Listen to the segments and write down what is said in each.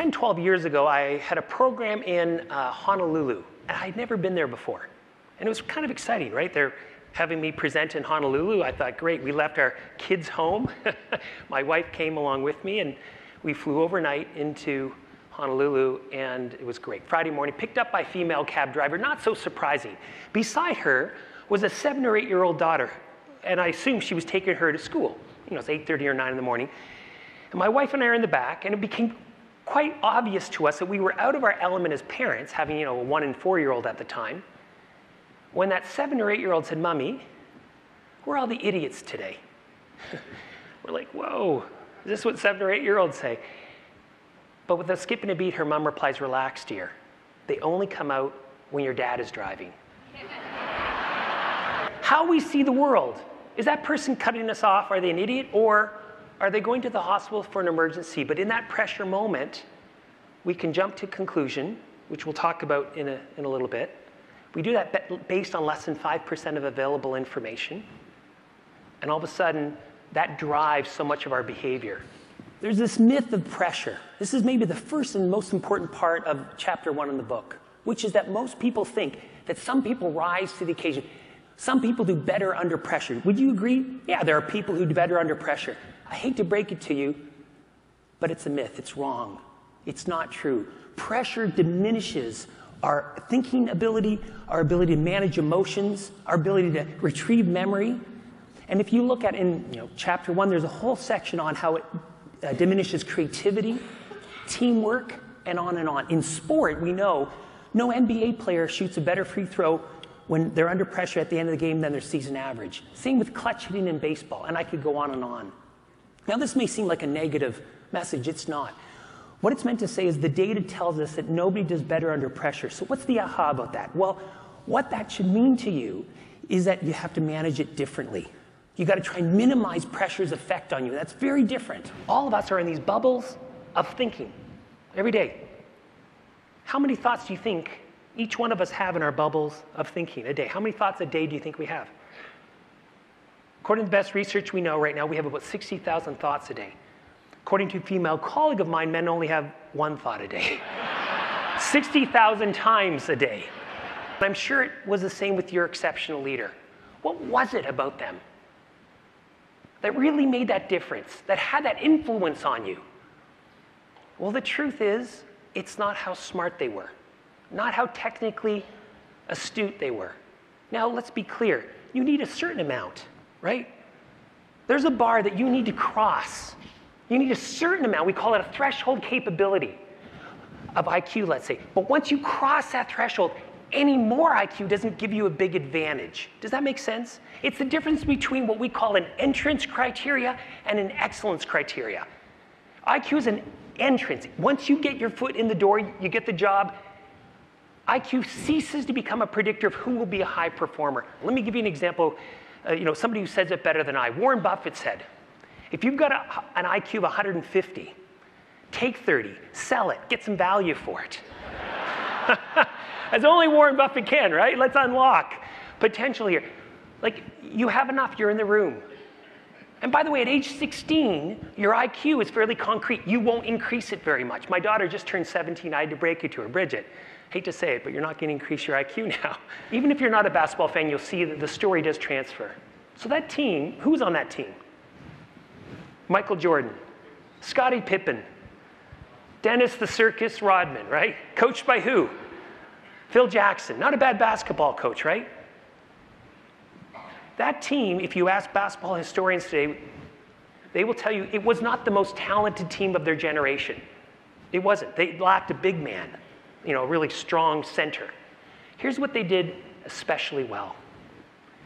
10, 12 years ago, I had a program in Honolulu, and I'd never been there before. And it was kind of exciting, right? They're having me present in Honolulu. I thought, great, we left our kids home. My wife came along with me, and we flew overnight into Honolulu, and it was great. Friday morning, picked up by a female cab driver, not so surprising. Beside her was a 7 or 8-year-old daughter, and I assumed she was taking her to school. You know, it's 8:30 or 9 in the morning. And my wife and I are in the back, and it became quite obvious to us that we were out of our element as parents, having, you know, a 1 and 4-year-old at the time, when that 7 or 8-year-old said, "Mommy, we're all the idiots today." We're like, whoa, is this what 7 or 8-year-olds say? But with a skip and a beat, her mom replies, "Relax, dear. They only come out when your dad is driving." How we see the world. Is that person cutting us off? Are they an idiot? Or are they going to the hospital for an emergency? But in that pressure moment, we can jump to conclusion, which we'll talk about in a little bit. We do that based on less than 5% of available information. And all of a sudden, that drives so much of our behavior. There's this myth of pressure. This is maybe the first and most important part of chapter 1 in the book, which is that most people think that some people rise to the occasion. Some people do better under pressure. Would you agree? Yeah, there are people who do better under pressure. I hate to break it to you, but it's a myth. It's wrong. It's not true. Pressure diminishes our thinking ability, our ability to manage emotions, our ability to retrieve memory. And if you look at in chapter 1, there's a whole section on how it diminishes creativity, teamwork, and on and on. In sport, we know no NBA player shoots a better free throw when they're under pressure at the end of the game than their season average. Same with clutch hitting in baseball, and I could go on and on. Now, this may seem like a negative message. It's not. What it's meant to say is the data tells us that nobody does better under pressure. So what's the aha about that? Well, what that should mean to you is that you have to manage it differently. You got to try and minimize pressure's effect on you. That's very different. All of us are in these bubbles of thinking every day. How many thoughts do you think each one of us have in our bubbles of thinking a day? How many thoughts a day do you think we have? According to the best research we know right now, we have about 60,000 thoughts a day. According to a female colleague of mine, men only have 1 thought a day. 60,000 times a day. I'm sure it was the same with your exceptional leader. What was it about them that really made that difference, that had that influence on you? Well, the truth is, it's not how smart they were, not how technically astute they were. Now, let's be clear. You need a certain amount, right? There's a bar that you need to cross. You need a certain amount. We call it a threshold capability of IQ, let's say. But once you cross that threshold, any more IQ doesn't give you a big advantage. Does that make sense? It's the difference between what we call an entrance criteria and an excellence criteria. IQ is an entrance. Once you get your foot in the door, you get the job, IQ ceases to become a predictor of who will be a high performer. Let me give you an example. Somebody who says it better than I. Warren Buffett said, if you've got an IQ of 150, take 30, sell it, get some value for it. As only Warren Buffett can, right? Let's unlock potential here. Like, you have enough, you're in the room. And by the way, at age 16, your IQ is fairly concrete. You won't increase it very much. My daughter just turned 17. I had to break it to her. Bridget, hate to say it, but you're not going to increase your IQ now. Even if you're not a basketball fan, you'll see that the story does transfer. So that team, who's on that team? Michael Jordan, Scottie Pippen, Dennis the Circus Rodman, right? Coached by who? Phil Jackson. Not a bad basketball coach, right? That team, if you ask basketball historians today, they will tell you it was not the most talented team of their generation. It wasn't. They lacked a big man, a really strong center. Here's what they did especially well.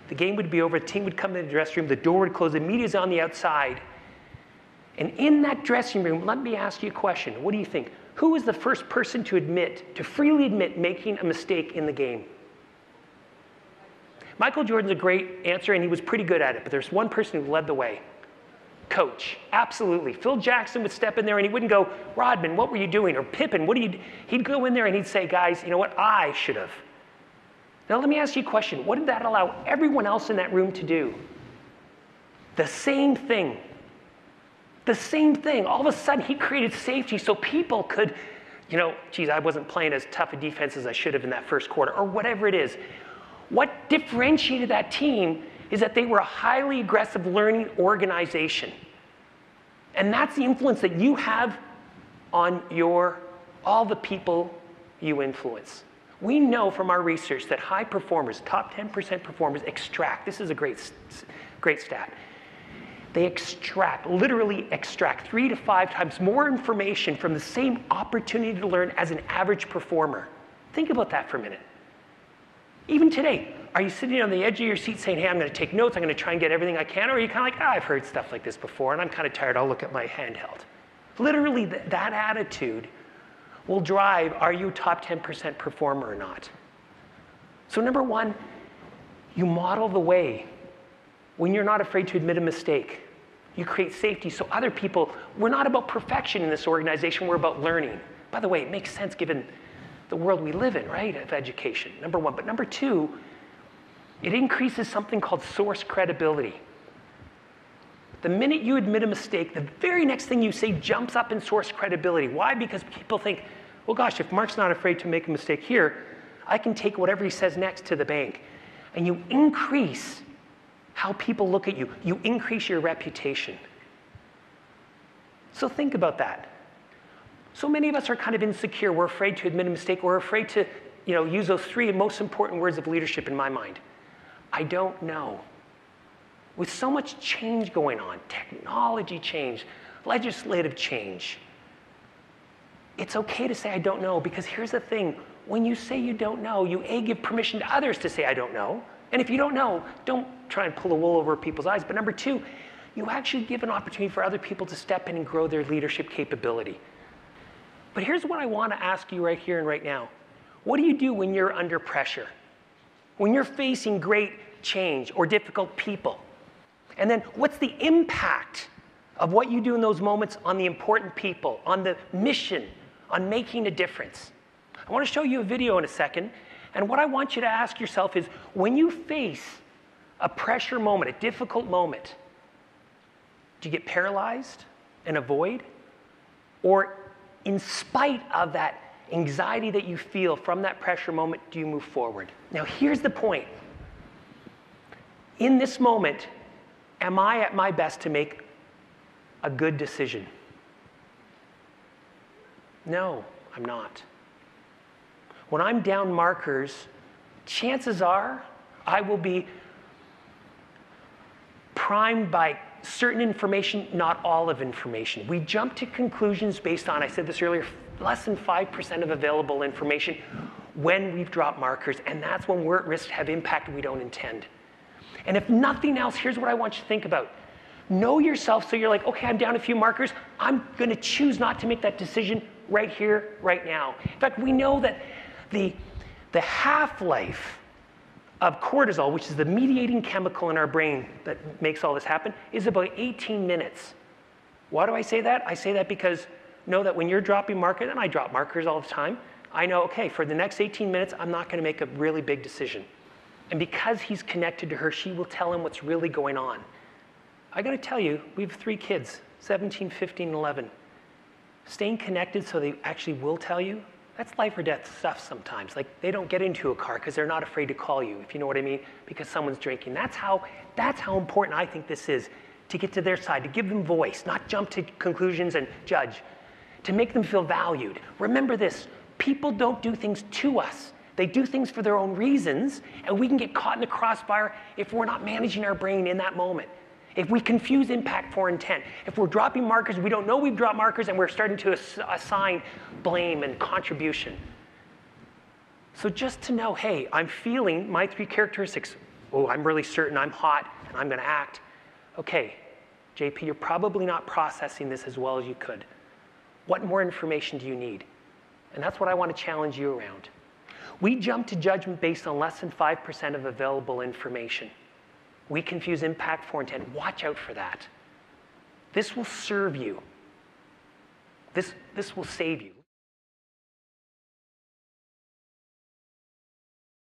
The game would be over, the team would come in the dressing room, the door would close, the media's on the outside. And in that dressing room, let me ask you a question. What do you think? Who was the first person to freely admit making a mistake in the game? Michael Jordan's a great answer, and he was pretty good at it, but there's one person who led the way. Coach, absolutely. Phil Jackson would step in there, and he wouldn't go, Rodman, what were you doing? Or Pippen, he'd go in there and he'd say, guys, you know what, I should have. Now let me ask you a question. What did that allow everyone else in that room to do? The same thing. The same thing. All of a sudden, he created safety so people could, geez, I wasn't playing as tough a defense as I should have in that first quarter, or whatever it is. What differentiated that team is that they were a highly aggressive learning organization. And that's the influence that you have on all the people you influence. We know from our research that high performers, top 10% performers, extract, this is a great stat, they literally extract 3 to 5 times more information from the same opportunity to learn as an average performer. Think about that for a minute. Even today, are you sitting on the edge of your seat saying, hey, I'm going to take notes, I'm going to try and get everything I can, or are you kind of like, I've heard stuff like this before, and I'm kind of tired, I'll look at my handheld. Literally, that attitude will drive, are you top 10% performer or not? So number one, you model the way. When you're not afraid to admit a mistake, you create safety so other people, we're not about perfection in this organization, we're about learning. By the way, it makes sense given the world we live in, right, of education, number one. But number two, it increases something called source credibility. The minute you admit a mistake, the very next thing you say jumps up in source credibility. Why? Because people think, well, gosh, if Mark's not afraid to make a mistake here, I can take whatever he says next to the bank. And you increase how people look at you. You increase your reputation. So think about that. So many of us are kind of insecure. We're afraid to admit a mistake. We're afraid to use those 3 most important words of leadership in my mind. I don't know. With so much change going on, technology change, legislative change, it's okay to say I don't know, because here's the thing. When you say you don't know, you give permission to others to say I don't know. And if you don't know, don't try and pull the wool over people's eyes. But number two, you actually give an opportunity for other people to step in and grow their leadership capability. But here's what I want to ask you right here and right now. What do you do when you're under pressure? When you're facing great change or difficult people? And then what's the impact of what you do in those moments on the important people, on the mission, on making a difference? I want to show you a video in a second. And what I want you to ask yourself is, when you face a pressure moment, a difficult moment, do you get paralyzed and avoid? Or in spite of that anxiety that you feel from that pressure moment, do you move forward? Now, here's the point. In this moment, am I at my best to make a good decision? No, I'm not. When I'm down markers, chances are I will be primed by certain information, not all of information. We jump to conclusions based on, I said this earlier, less than 5% of available information when we've dropped markers, and that's when we're at risk to have impact we don't intend. And if nothing else, here's what I want you to think about. Know yourself, so you're like, okay, I'm down a few markers. I'm going to choose not to make that decision right here, right now. In fact, we know that the half-life of cortisol, which is the mediating chemical in our brain that makes all this happen, is about 18 minutes. Why do I say that? I say that because know that when you're dropping markers, and I drop markers all the time, I know, okay, for the next 18 minutes, I'm not going to make a really big decision. And because he's connected to her, she will tell him what's really going on. I got to tell you, we have 3 kids, 17, 15, and 11. Staying connected so they actually will tell you, that's life or death stuff sometimes. Like, they don't get into a car because they're not afraid to call you, if you know what I mean, because someone's drinking. That's how important I think this is, to get to their side, to give them voice, not jump to conclusions and judge, to make them feel valued. Remember this, people don't do things to us. They do things for their own reasons, and we can get caught in the crossfire if we're not managing our brain in that moment. If we confuse impact for intent, if we're dropping markers, we don't know we've dropped markers, and we're starting to assign blame and contribution. So just to know, hey, I'm feeling my 3 characteristics. Oh, I'm really certain I'm hot, and I'm going to act. Okay, JP, you're probably not processing this as well as you could. What more information do you need? And that's what I want to challenge you around. We jump to judgment based on less than 5% of available information. We confuse impact for intent. Watch out for that. This will serve you. This will save you.